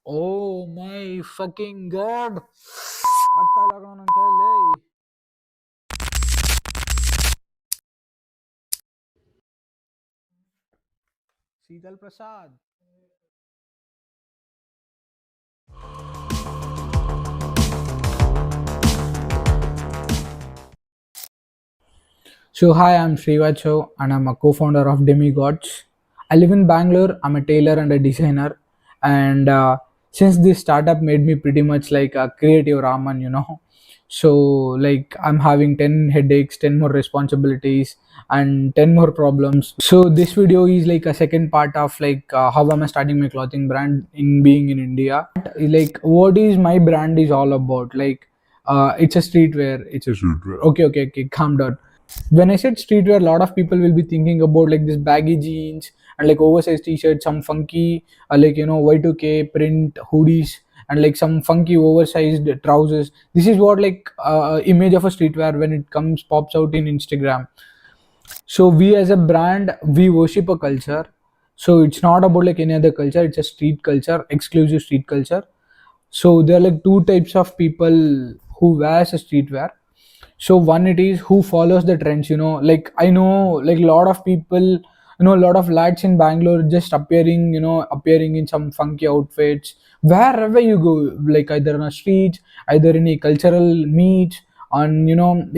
Oh my fucking god! ಆಗ್ತಾ ಇಲ್ಲ ಕಣೋ ನನ್ ಕೈಯಲ್ಲಿ. Sheetal Prasad. So hi, I'm Srivacho and I'm a co-founder of Demigods. I live in Bangalore. I'm a tailor and a designer, and since this startup made me pretty much like a creative Raman. So like I'm having 10 headaches, 10 more responsibilities, and 10 more problems. So this video is like a second part of like how am I starting my clothing brand in being in India. Like what is my brand is all about. Like it's a streetwear. It's a streetwear. Okay. Calm down. When I said streetwear, a lot of people will be thinking about like this baggy jeans and like oversized t-shirts, some funky like Y2K print hoodies and like some funky oversized trousers. This is what like image of a streetwear when it comes pops out in Instagram. So we as a brand, we worship a culture. So it's not about like any other culture. It's a street culture, exclusive street culture. So there are like two types of people who wears a streetwear. So one, it is who follows the trends. Like I know like a lot of people, a lot of lads in Bangalore just appearing in some funky outfits wherever you go, like either on a street, either in a cultural meet, on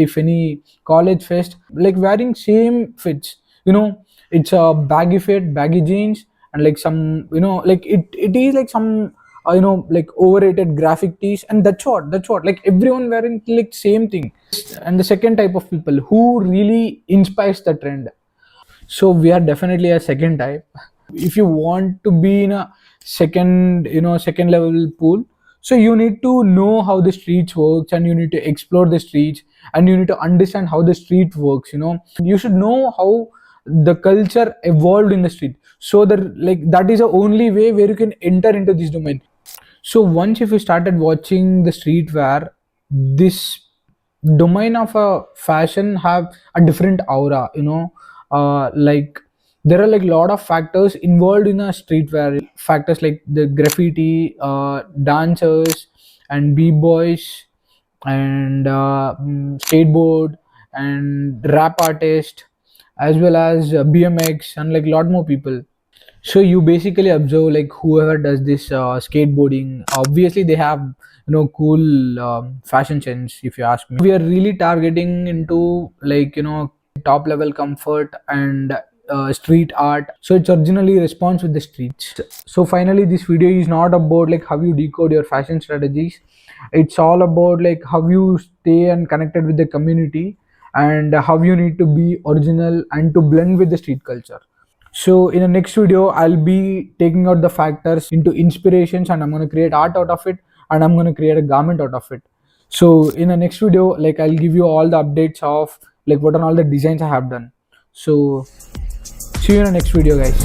if any college fest, like wearing same fits. It's a baggy fit, baggy jeans, and like some like it is like some like overrated graphic tees, and that's what like everyone wearing like same thing. And the second type of people who really inspires the trend. So we are definitely a second type. If you want to be in a second level pool, so you need to know how the streets works, and you need to explore the streets, and you need to understand how the street works. You should know how the culture evolved in the street, so that like that is the only way where you can enter into this domain. So once if you started watching the streetwear, this domain of a fashion have a different aura. Like there are like a lot of factors involved in a streetwear. Factors like the graffiti, dancers, and b-boys, and skateboard, and rap artist, as well as BMX, and like a lot more people. So you basically observe like whoever does this skateboarding, obviously they have cool fashion sense. If you ask me, we are really targeting into like top level comfort and street art, so it's originally response with the streets. So finally, this video is not about like how you decode your fashion strategies. It's all about like how you stay and connected with the community, and how you need to be original and to blend with the street culture. So in the next video, I'll be taking out the factors into inspirations, and I'm going to create art out of it, and I'm going to create a garment out of it. So in the next video, like I'll give you all the updates of like what are all the designs I have done. So see you in the next video, guys.